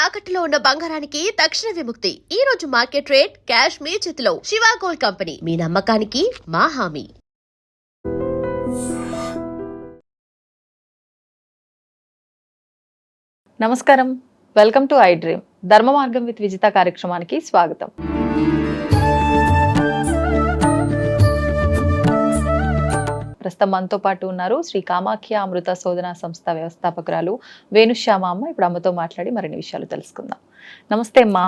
తాకట్టులో ఉన్న బంగారానికి తక్షణ విముక్తి. ఈ రోజు మార్కెట్ రేట్ క్యాష్ మీ చేతిలో. శివ గోల్డ్ కంపెనీ, మీ నమ్మకానికి మా హామీ. నమస్కారం, వెల్కమ్ టు ఐ డ్రీమ్. ధర్మ మార్గం విత్ విజిత కార్యక్రమానికి స్వాగతం. ప్రస్తుతం మనతో పాటు ఉన్నారు శ్రీ కామాఖ్య అమృత శోధన సంస్థ వ్యవస్థాపకురాలు వేణుశ్యామ అమ్మ. ఇప్పుడు అమ్మతో మాట్లాడి మరిన్ని విషయాలు తెలుసుకుందాం. నమస్తే అమ్మా.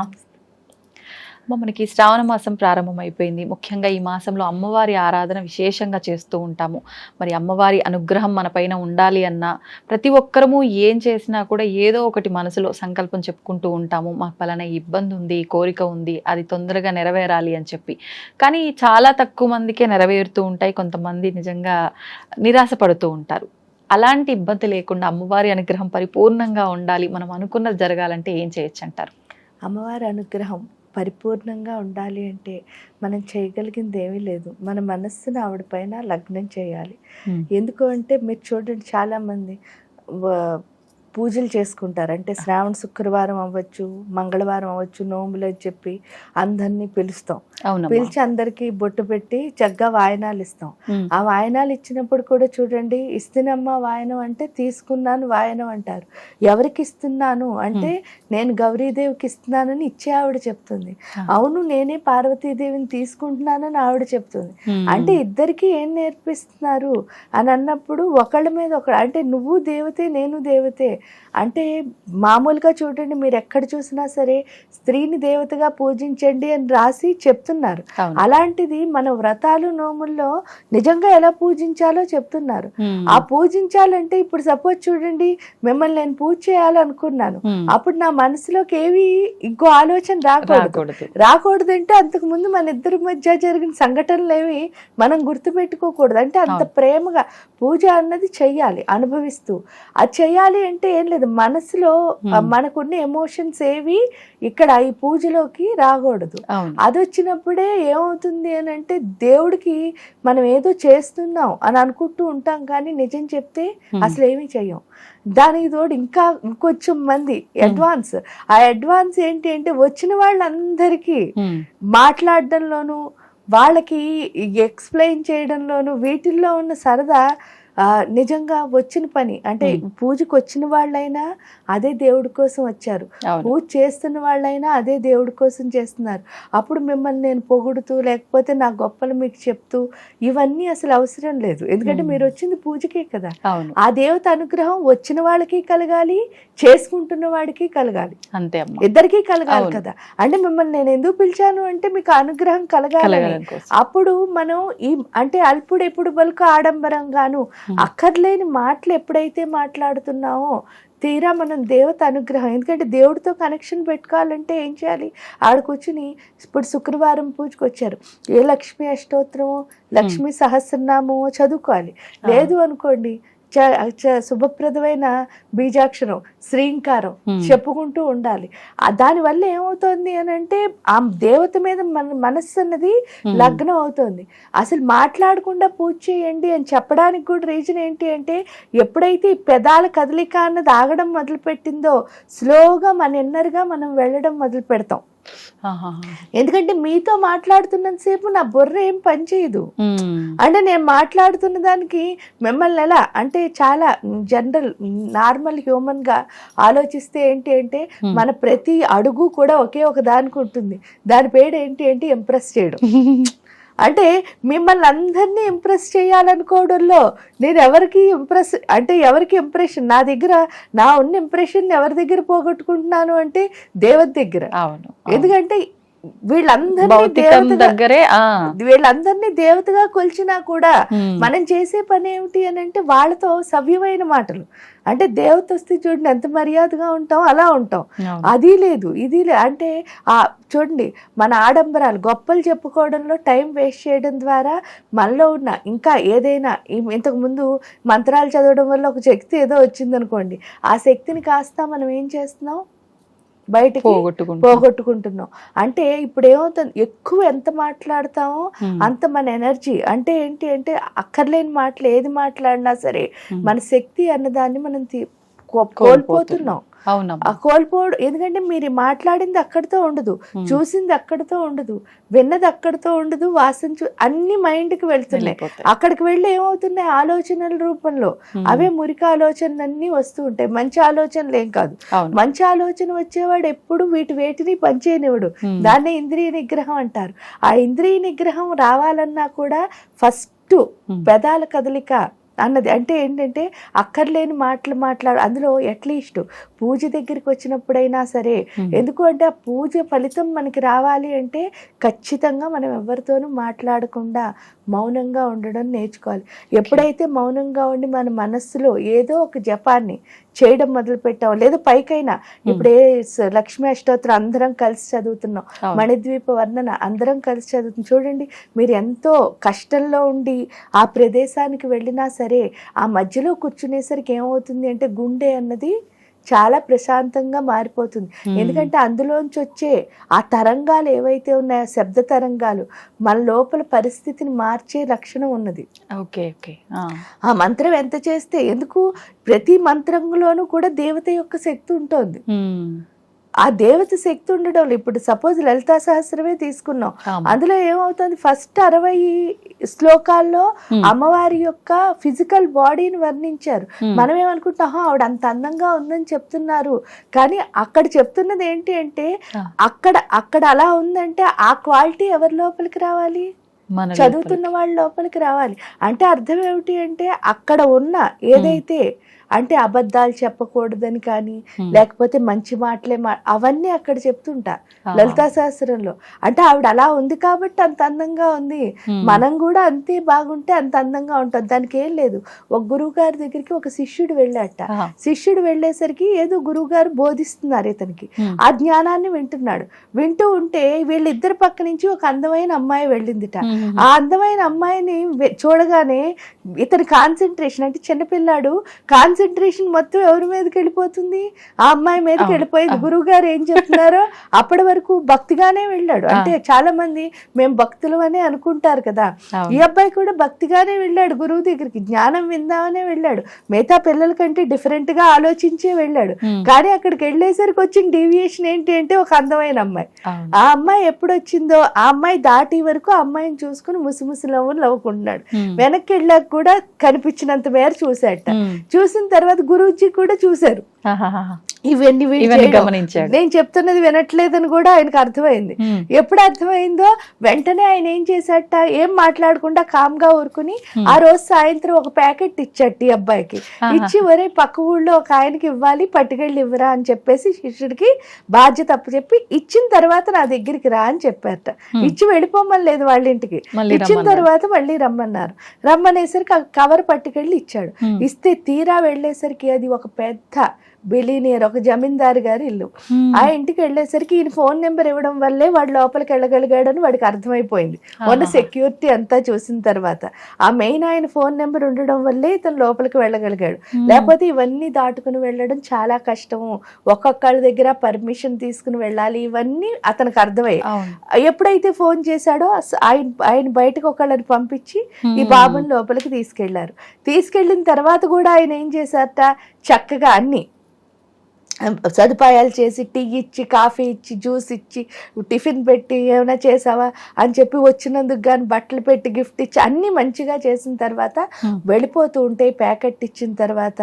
మనకి శ్రావణ మాసం ప్రారంభమైపోయింది. ముఖ్యంగా ఈ మాసంలో అమ్మవారి ఆరాధన విశేషంగా చేస్తూ ఉంటాము. మరి అమ్మవారి అనుగ్రహం మన పైన ఉండాలి అన్నా, ప్రతి ఒక్కరము ఏం చేసినా కూడా ఏదో ఒకటి మనసులో సంకల్పం చెప్పుకుంటూ ఉంటాము. మాకు పలానా ఇబ్బంది ఉంది, కోరిక ఉంది, అది తొందరగా నెరవేరాలి అని చెప్పి. కానీ చాలా తక్కువ మందికే నెరవేరుతూ ఉంటాయి. కొంతమంది నిజంగా నిరాశపడుతూ ఉంటారు. అలాంటి ఇబ్బంది లేకుండా అమ్మవారి అనుగ్రహం పరిపూర్ణంగా ఉండాలి, మనం అనుకున్నది జరగాలంటే ఏం చేయొచ్చు అంటారు? అమ్మవారి అనుగ్రహం పరిపూర్ణంగా ఉండాలి అంటే మనం చేయగలిగింది ఏమీ లేదు. మన మనస్సును ఆవిడ పైన లగ్నం చేయాలి. ఎందుకు అంటే మీరు చూడండి, చాలామంది పూజలు చేసుకుంటారు. అంటే శ్రావణ శుక్రవారం అవ్వచ్చు, మంగళవారం అవ్వచ్చు, నోములు అని చెప్పి అందరినీ పిలుస్తాం. పిలిచి అందరికీ బొట్టు పెట్టి చక్కగా వాయనాలు ఇస్తాం. ఆ వాయనాలు ఇచ్చినప్పుడు కూడా చూడండి, ఇస్తున్నమ్మా వాయనం అంటే తీసుకున్నాను వాయనం అంటారు. ఎవరికి ఇస్తున్నాను అంటే నేను గౌరీదేవికి ఇస్తున్నానని ఇచ్చే ఆవిడ చెప్తుంది. అవును, నేనే పార్వతీదేవిని తీసుకుంటున్నానని ఆవిడ చెప్తుంది. అంటే ఇద్దరికి ఏం నేర్పిస్తున్నారు అని అన్నప్పుడు ఒకళ్ళ మీద ఒకళ్ళు, అంటే నువ్వు దేవతే నేను దేవతే. అంటే మామూలుగా చూడండి, మీరు ఎక్కడ చూసినా సరే స్త్రీని దేవతగా పూజించండి అని రాసి చెప్తున్నారు. అలాంటిది మన వ్రతాలు నోముల్లో నిజంగా ఎలా పూజించాలో చెప్తున్నారు. ఆ పూజించాలంటే ఇప్పుడు సపోజ్ చూడండి, మిమ్మల్ని నేను పూజ చేయాలనుకున్నాను, అప్పుడు నా మనసులోకి ఏవి ఇంకో ఆలోచన రాకూడదు. అంటే అంతకు ముందు మన ఇద్దరి మధ్య జరిగిన సంఘటనలు ఏవి మనం గుర్తుపెట్టుకోకూడదు. అంటే అంత ప్రేమగా పూజ అన్నది చెయ్యాలి, అనుభవిస్తూ. అది చెయ్యాలి అంటే ఏం లేదు, మనసులో మనకున్న ఎమోషన్స్ ఏవి ఇక్కడ ఈ పూజలోకి రాకూడదు. అది వచ్చినప్పుడే ఏమవుతుంది అని అంటే దేవుడికి మనం ఏదో చేస్తున్నాం అని అనుకుంటూ ఉంటాం, కానీ నిజం చెప్తే అసలు ఏమీ చెయ్యం. దానికి తోడు ఇంకా ఇంకొంచెం మంది అడ్వాన్స్. ఆ అడ్వాన్స్ ఏంటి అంటే వచ్చిన వాళ్ళందరికీ మాట్లాడడంలోనూ వాళ్ళకి ఎక్స్ప్లెయిన్ చేయడంలోనూ వీటిల్లో ఉన్న సరదా నిజంగా వచ్చిన పని. అంటే పూజకు వచ్చిన వాళ్ళైనా అదే దేవుడి కోసం వచ్చారు, పూజ చేస్తున్న వాళ్ళైనా అదే దేవుడి కోసం చేస్తున్నారు. అప్పుడు మిమ్మల్ని నేను పొగుడుతూ లేకపోతే నా గొప్పలు మీకు చెప్తూ ఇవన్నీ అసలు అవసరం లేదు. ఎందుకంటే మీరు వచ్చింది పూజకే కదా. ఆ దేవత అనుగ్రహం వచ్చిన వాళ్ళకి కలగాలి, చేసుకుంటున్న వాడికి కలగాలి, అంతే, ఇద్దరికీ కలగాలి కదా. అంటే మిమ్మల్ని నేను ఎందుకు పిలిచాను అంటే మీకు అనుగ్రహం కలగాలి. అప్పుడు మనం ఈ అంటే అల్పుడు ఎప్పుడు బలుకు ఆడంబరంగాను అక్కర్లేని మాటలు ఎప్పుడైతే మాట్లాడుతున్నామో తీరా మనం దేవత అనుగ్రహం. ఎందుకంటే దేవుడితో కనెక్షన్ పెట్టుకోవాలంటే ఏం చేయాలి? ఆడ కూర్చుని ఇప్పుడు శుక్రవారం పూజకు వచ్చారు, ఏ లక్ష్మీ అష్టోత్తరమో లక్ష్మీ సహస్రనామమో చదువుకోవాలి. లేదు అనుకోండి, శుభప్రదమైన బీజాక్షరం శ్రీంకారం చెప్పుకుంటూ ఉండాలి. దానివల్ల ఏమవుతుంది అని అంటే ఆ దేవత మీద మన మనస్సు అన్నది లగ్నం అవుతుంది. అసలు మాట్లాడకుండా పూజ చేయండి అని చెప్పడానికి కూడా రీజన్ ఏంటి అంటే, ఎప్పుడైతే ఈ పెదాల కదలిక అన్నది ఆగడం మొదలు పెట్టిందో స్లోగా మన ఇన్నర్గా మనం వెళ్ళడం మొదలు పెడతాం. ఎందుకంటే మీతో మాట్లాడుతున్నంతసేపు నా బుర్ర ఏం పని చేయదు. అంటే నేను మాట్లాడుతున్న దానికి మిమ్మల్ని ఎలా అంటే చాలా జనరల్ నార్మల్ హ్యూమన్ గా ఆలోచిస్తే ఏంటి అంటే మన ప్రతి అడుగు కూడా ఒకే ఒక దానికి ఉంటుంది. దాని పేరు ఏంటి అంటే ఇంప్రెస్ చేయడం. అంటే మిమ్మల్ని అందరినీ ఇంప్రెస్ చేయాలనుకోవడంలో నేను ఎవరికి ఇంప్రెషన్ నా దగ్గర నా ఉన్న ఇంప్రెషన్ ఎవరి దగ్గర పోగొట్టుకుంటున్నాను అంటే దేవత దగ్గర. ఎందుకంటే వీళ్ళందరినీ దేవతగా కొలిచినా కూడా మనం చేసే పని ఏమిటి అని అంటే వాళ్ళతో సవ్యమైన మాటలు. అంటే దేవత వస్తే చూడండి ఎంత మర్యాదగా ఉంటాం, అలా ఉంటాం. అది లేదు ఇది అంటే చూడండి మన ఆడంబరాలు గొప్పలు చెప్పుకోవడంలో టైం వేస్ట్ చేయడం ద్వారా మనలో ఉన్న ఇంకా ఏదైనా ఇంతకు ముందు మంత్రాలు చదవడం వల్ల ఒక శక్తి ఏదో వచ్చిందనుకోండి, ఆ శక్తిని కాస్త మనం ఏం చేస్తున్నాం, బయటికి పోగొట్టుకుంటున్నాం. అంటే ఇప్పుడు ఏమవుతుంది, ఎక్కువ ఎంత మాట్లాడతామో అంత మన ఎనర్జీ అంటే ఏంటి అంటే అక్కర్లేని మాటలు ఏది మాట్లాడినా సరే మన శక్తి అన్నదాన్ని మనం కోల్పోతున్నాం. అవునమ్మా. కోల్పోవడం. ఎందుకంటే మీరు మాట్లాడింది అక్కడితో ఉండదు, చూసింది అక్కడితో ఉండదు, విన్నది అక్కడితో ఉండదు, అన్ని మైండ్కి వెళ్తున్నాయి. వెళ్ళిపోతాయి. అక్కడికి వెళ్ళి ఏమవుతున్నాయి, ఆలోచనల రూపంలో అవే మురికి ఆలోచనలన్నీ వస్తూ ఉంటాయి. మంచి ఆలోచనలు ఏం కాదు. అవును. మంచి ఆలోచన వచ్చేవాడు ఎప్పుడు వేటిని పనిచేయనివాడు. దాన్నే ఇంద్రియ నిగ్రహం అంటారు. ఆ ఇంద్రియ నిగ్రహం రావాలన్నా కూడా ఫస్ట్ పెదాల కదలిక అన్నది. అంటే ఏంటంటే అక్కర్లేని మాట్లాడు. అందులో అట్లీస్ట్ పూజ దగ్గరికి వచ్చినప్పుడైనా సరే, ఎందుకు అంటే ఆ పూజ ఫలితం మనకి రావాలి అంటే ఖచ్చితంగా మనం ఎవరితోనూ మాట్లాడకుండా మౌనంగా ఉండడం నేర్చుకోవాలి. ఎప్పుడైతే మౌనంగా ఉండి మన మనస్సులో ఏదో ఒక జపాన్ని చేయడం మొదలు పెట్టాం, లేదా పైకైనా ఇప్పుడు లక్ష్మీ అష్టోత్తరం అందరం కలిసి చదువుతున్నాం, మణిద్వీప వర్ణన అందరం కలిసి చదువుతున్నాం. చూడండి, మీరు ఎంతో కష్టంలో ఉండి ఆ ప్రదేశానికి వెళ్ళినా సరే ఆ మధ్యలో కూర్చునేసరికి ఏమవుతుంది అంటే గుండె అన్నది చాలా ప్రశాంతంగా మారిపోతుంది. ఎందుకంటే అందులోంచి వచ్చే ఆ తరంగాలు ఏవైతే ఉన్నాయో, శబ్ద తరంగాలు, మన లోపల పరిస్థితిని మార్చే లక్షణం ఉన్నది. Okay okay. ఆ మంత్రం ఎంత చేస్తే, ఎందుకు ప్రతి మంత్రంలోనూ కూడా దేవత యొక్క శక్తి ఉంటుంది. ఆ దేవత శక్తి ఉండడం. ఇప్పుడు సపోజ్ లలితా సహస్రమే తీసుకున్నాం, అందులో ఏమవుతుంది, ఫస్ట్ 60 శ్లోకాల్లో అమ్మవారి యొక్క ఫిజికల్ బాడీని వర్ణించారు. మనం ఏమనుకుంటాం, ఆవిడ అంత అందంగా ఉందని చెప్తున్నారు, కానీ అక్కడ చెప్తున్నది ఏంటి అంటే అక్కడ అలా ఉందంటే ఆ క్వాలిటీ ఎవరి లోపలికి రావాలి, చదువుతున్న వాళ్ళ లోపలికి రావాలి. అంటే అర్థం ఏమిటి అంటే అక్కడ ఉన్న ఏదైతే అంటే అబద్ధాలు చెప్పకూడదని కానీ, లేకపోతే మంచి మాటలే అవన్నీ అక్కడ చెప్తుంటా లలితా సహస్రంలో. అంటే ఆవిడ అలా ఉంది కాబట్టి అంత అందంగా ఉంది, మనం కూడా అంతే బాగుంటే అంత అందంగా ఉంటాం. దానికి ఏం లేదు. ఒక గురువు గారి దగ్గరికి ఒక శిష్యుడు వెళ్ళాట. శిష్యుడు వెళ్ళేసరికి ఏదో గురువు గారు బోధిస్తున్నారు ఇతనికి, ఆ జ్ఞానాన్ని వింటున్నాడు. వింటూ ఉంటే వీళ్ళిద్దరి పక్క నుంచి ఒక అందమైన అమ్మాయి వెళ్ళిందిట. ఆ అందమైన అమ్మాయిని చూడగానే ఇతని కాన్సన్ట్రేషన్, అంటే చిన్నపిల్లాడు కాన్సన్ట్రేషన్ మొత్తం ఎవరి మీదకి వెళ్ళిపోతుంది, ఆ అమ్మాయి మీదకి వెళ్ళిపోయింది. గురువు గారు ఏం చెప్తున్నారో అప్పటి వరకు భక్తిగానే వెళ్ళాడు. అంటే చాలా మంది మేము భక్తులు అని అనుకుంటారు కదా, ఈ అబ్బాయి కూడా భక్తిగానే వెళ్ళాడు గురువు దగ్గరికి, జ్ఞానం విందామనే వెళ్ళాడు, మిగతా పిల్లల కంటే డిఫరెంట్ గా ఆలోచించే వెళ్ళాడు. కానీ అక్కడికి వెళ్ళేసరికి వచ్చిన డీవియేషన్ ఏంటి అంటే ఒక అందమైన అమ్మాయి. ఆ అమ్మాయి ఎప్పుడు వచ్చిందో ఆ అమ్మాయి దాటి వరకు ఆ అమ్మాయిని చూసుకుని ముసిముసి నవ్వులు నవ్వుకుంటున్నాడు. వెనక్కి వెళ్ళాక కూడా కనిపించినంత మేర చూశాట. చూసిన తర్వాత గురూజీ కూడా చూశారు. ఇవన్నీ గమనించాడు. నేను చెప్తున్నది వినట్లేదని కూడా ఆయనకు అర్థమైంది. ఎప్పుడు అర్థమైందో వెంటనే ఆయన ఏం చేశాట, ఏం మాట్లాడకుండా కామ్ గా ఊరుకుని ఆ రోజు సాయంత్రం ఒక ప్యాకెట్ ఇచ్చాట ఈ అబ్బాయికి. ఇచ్చి ఒరే పక్క ఊళ్ళో ఒక ఆయనకి ఇవ్వాలి, పట్టుకెళ్ళి ఇవ్వరా అని చెప్పేసి శిష్యుడికి బాధ్యత అప్పచెప్పి ఇచ్చిన తర్వాత నా దగ్గరికి రా అని చెప్పారట. ఇచ్చి వెళ్ళిపోమని లేదు వాళ్ళ ఇంటికి, ఇచ్చిన తర్వాత మళ్ళీ రమ్మన్నారు. రమ్మనేసరికి ఆ కవర్ పట్టుకెళ్ళి ఇచ్చాడు. ఇస్తే తీరా వెళ్ళేసరికి అది ఒక పెద్ద బిలీనియర్, ఒక జమీందారు గారి ఇల్లు. ఆ ఇంటికి వెళ్ళేసరికి ఈయన ఫోన్ నెంబర్ ఇవ్వడం వల్లే వాడు లోపలికి వెళ్ళగలిగాడని వాడికి అర్థమైపోయింది. మొన్న సెక్యూరిటీ అంతా చూసిన తర్వాత ఆ మెయిన్ ఆయన ఫోన్ నెంబర్ ఉండడం వల్లే ఇతను లోపలికి వెళ్ళగలిగాడు. లేకపోతే ఇవన్నీ దాటుకుని వెళ్ళడం చాలా కష్టము, ఒక్కొక్కళ్ళ దగ్గర పర్మిషన్ తీసుకుని వెళ్ళాలి, ఇవన్నీ అతనికి అర్థమయ్యాయి. ఎప్పుడైతే ఫోన్ చేశాడో ఆయన బయటకు ఒకళ్ళని పంపించి ఈ బాబుని లోపలికి తీసుకెళ్లారు. తీసుకెళ్లిన తర్వాత కూడా ఆయన ఏం చేశారట, చక్కగా అన్ని సదుపాయాలు చేసి టీ ఇచ్చి, కాఫీ ఇచ్చి, జ్యూస్ ఇచ్చి, టిఫిన్ పెట్టి ఏమైనా చేసావా అని చెప్పి వచ్చినందుకు కానీ బట్టలు పెట్టి గిఫ్ట్ ఇచ్చి అన్నీ మంచిగా చేసిన తర్వాత వెళ్ళిపోతూ ఉంటే ప్యాకెట్ ఇచ్చిన తర్వాత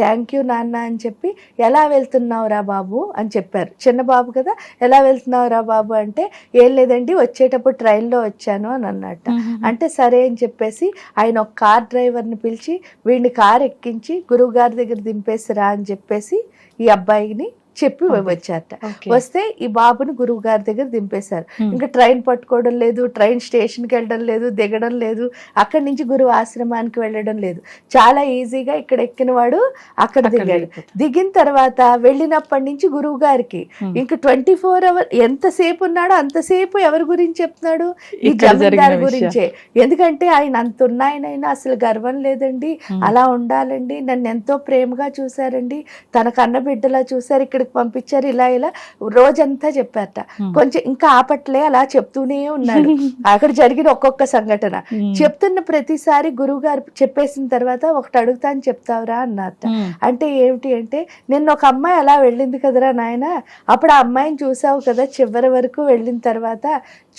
థ్యాంక్ యూ నాన్న అని చెప్పి, ఎలా వెళ్తున్నావురా బాబు అని చెప్పారు. చిన్న బాబు కదా, ఎలా వెళ్తున్నావురా బాబు అంటే ఏం లేదండి వచ్చేటప్పుడు ట్రైన్లో వచ్చాను అని అన్నట్ట. అంటే సరే అని చెప్పేసి ఆయన ఒక కార్ డ్రైవర్ని పిలిచి వీడిని కార్ ఎక్కించి గురువు గారి దగ్గర దింపేసిరా అని చెప్పేసి ఈ అబ్బాయిని చెప్పి వచ్చారట. వస్తే ఈ బాబుని గురువు గారి దగ్గర దింపేశారు. ఇంకా ట్రైన్ పట్టుకోవడం లేదు, ట్రైన్ స్టేషన్కి వెళ్ళడం లేదు, దిగడం లేదు, అక్కడి నుంచి గురువు ఆశ్రమానికి వెళ్ళడం లేదు. చాలా ఈజీగా ఇక్కడ ఎక్కిన వాడు అక్కడ దిగాడు. దిగిన తర్వాత వెళ్ళినప్పటి నుంచి గురువు గారికి ఇంకా 24 hours ఎంతసేపు ఉన్నాడో అంతసేపు ఎవరి గురించి చెప్తున్నాడు, ఈ జమీందారు గురించే. ఎందుకంటే ఆయన అంత ఉన్నాయనైనా అసలు గర్వం లేదండి, అలా ఉండాలండి, నన్ను ఎంతో ప్రేమగా చూశారండి, తన కన్న బిడ్డలా చూశారు, ఇక్కడ కిందకి పంపించారు, ఇలా ఇలా రోజంతా చెప్పారట. కొంచెం ఇంకా ఆపట్లే, అలా చెప్తూనే ఉన్నాడు. అక్కడ జరిగిన ఒక్కొక్క సంఘటన చెప్తున్న ప్రతిసారి గురువు గారు చెప్పేసిన తర్వాత ఒకటి అడుగుతాను చెప్తావురా అన్నారట. అంటే ఏమిటి అంటే, నిన్న ఒక అమ్మాయి అలా వెళ్ళింది కదరా నాయన, అప్పుడు ఆ అమ్మాయిని చూసావు కదా చివరి వరకు వెళ్ళిన తర్వాత,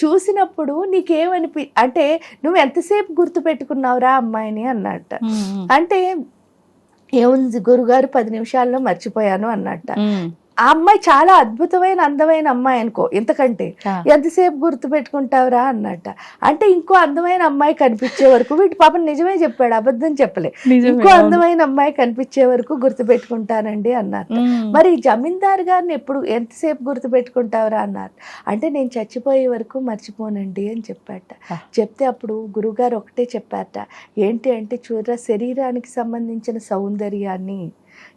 చూసినప్పుడు నీకేమనిపి అంటే నువ్వు ఎంతసేపు గుర్తు పెట్టుకున్నావురా అమ్మాయిని అన్నట్ట. అంటే ఏముంది గురుగారు 10 నిమిషాల్లో మర్చిపోయాను అన్నట్ట. ఆ అమ్మాయి చాలా అద్భుతమైన అందమైన అమ్మాయి అనుకో, ఇంతకంటే ఎంతసేపు గుర్తు పెట్టుకుంటావురా అన్నట్ట. అంటే ఇంకో అందమైన అమ్మాయి కనిపించే వరకు, వీటి పాపం నిజమే చెప్పాడు, అబద్ధం చెప్పలే, ఇంకో అందమైన అమ్మాయి కనిపించే వరకు గుర్తు పెట్టుకుంటానండి అన్నారు. మరి జమీందారు గారిని ఎప్పుడు ఎంతసేపు గుర్తు పెట్టుకుంటావురా అన్నారు. అంటే నేను చచ్చిపోయే వరకు మర్చిపోనండి అని చెప్పాట. చెప్తే అప్పుడు గురువుగారు ఒకటే చెప్పారట, ఏంటి అంటే చూడరా, శరీరానికి సంబంధించిన సౌందర్యాన్ని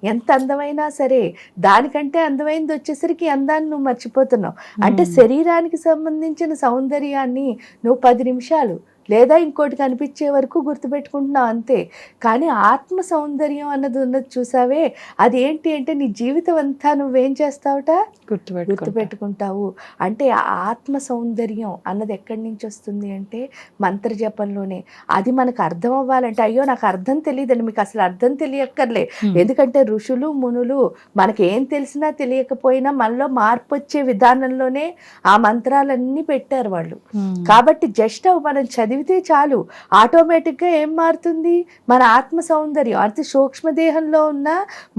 ఎంత అందమైనా సరే దానికంటే అందమైనది వచ్చేసరికి అందాన్ని నువ్వు మర్చిపోతున్నావు. అంటే శరీరానికి సంబంధించిన సౌందర్యాన్ని నువ్వు 10 నిమిషాలు లేదా ఇంకోటి కనిపించే వరకు గుర్తుపెట్టుకుంటున్నావు అంతే. కానీ ఆత్మ సౌందర్యం అన్నది ఉన్నది చూసావే, అది ఏంటి అంటే నీ జీవితం అంతా నువ్వేం చేస్తావుట, గుర్తుపెట్టుకుంటావు. అంటే ఆ ఆత్మ సౌందర్యం అన్నది ఎక్కడి నుంచి వస్తుంది అంటే మంత్రజపంలోనే. అది మనకు అర్థం అవ్వాలంటే, అయ్యో నాకు అర్థం తెలియదండి, మీకు అసలు అర్థం తెలియక్కర్లే. ఎందుకంటే ఋషులు మునులు మనకి ఏం తెలిసినా తెలియకపోయినా మనలో మార్పు వచ్చే విధానంలోనే ఆ మంత్రాలన్నీ పెట్టారు వాళ్ళు. కాబట్టి జస్ట్ మనం చదివితే చాలు, ఆటోమేటిక్గా ఏం మారుతుంది, మన ఆత్మ సౌందర్యం అతి సూక్ష్మదేహంలో ఉన్న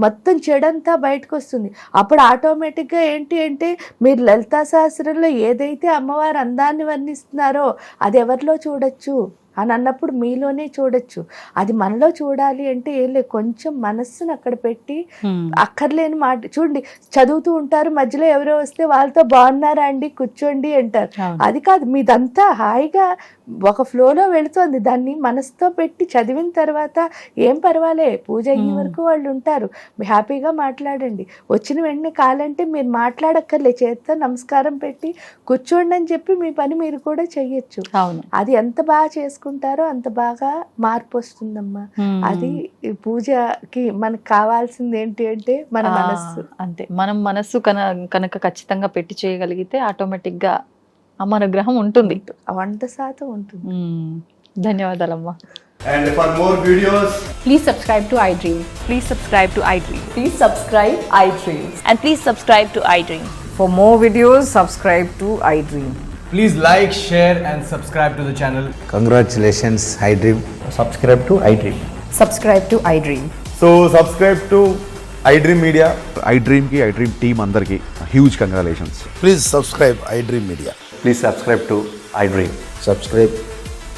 మొత్తం చెడంతా బయటకు వస్తుంది. అప్పుడు ఆటోమేటిక్గా ఏంటి అంటే, మీరు లలితా సహస్రంలో ఏదైతే అమ్మవారు అందాన్ని వర్ణిస్తున్నారో అది ఎవరిలో చూడొచ్చు అని అన్నప్పుడు మీలోనే చూడొచ్చు. అది మనలో చూడాలి అంటే ఏం లేదు, కొంచెం మనస్సును అక్కడ పెట్టి అక్కర్లేని మాట చూడండి, చదువుతూ ఉంటారు, మధ్యలో ఎవరో వస్తే వాళ్ళతో బాగున్నారా అండి కూర్చోండి అంటారు. అది కాదు, మీదంతా హాయిగా ఒక ఫ్లోలో వెళుతోంది. దాన్ని మనసుతో పెట్టి చదివిన తర్వాత ఏం పర్వాలే, పూజ అయ్యే వరకు వాళ్ళు ఉంటారు, హ్యాపీగా మాట్లాడండి. వచ్చిన వెంటనే కాలంటే మీరు మాట్లాడక్కర్లే, చేత్తో నమస్కారం పెట్టి కూర్చోండి అని చెప్పి మీ పని మీరు కూడా చెయ్యొచ్చు. అది ఎంత బాగా చేసుకుంటారో అంత బాగా మార్పు వస్తుందమ్మా. అది పూజకి మనకు కావాల్సింది ఏంటి అంటే మన మనస్సు. అంతే, మనం మనస్సు కనుక ఖచ్చితంగా పెట్టి చేయగలిగితే ఆటోమేటిక్ గా మన గ్రహం ఉంటుంది, 100% ఉంటుంది. ధన్యవాదాలమ్మా. And for more videos, Please subscribe to iDream. Please subscribe to iDream. Please subscribe iDream. And please subscribe to iDream. For more videos, subscribe to iDream. please like, share and subscribe to the channel. Congratulations, iDream. Subscribe to iDream. Subscribe to iDream. So subscribe to iDream Media. iDream ki iDream team అందరికి huge congratulations. Please subscribe iDream Media. Please subscribe to iDream. Subscribe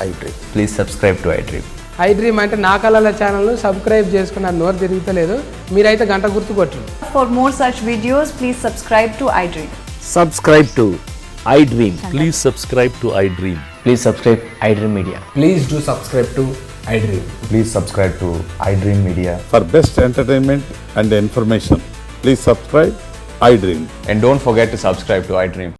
iDream. Please subscribe to iDream. iDream అంటే నా కళల ఛానల్ను subscribe చేసుకున్న నోరు తిరుగుతలేదు, మీరైతే గంట గుర్తు కొట్టండి. For more such videos, please subscribe to iDream. Subscribe to iDream. Please subscribe to iDream. Please subscribe iDream Media. Please do subscribe to iDream. Please subscribe to iDream Media. For best entertainment and information, please subscribe iDream. And don't forget to subscribe to iDream.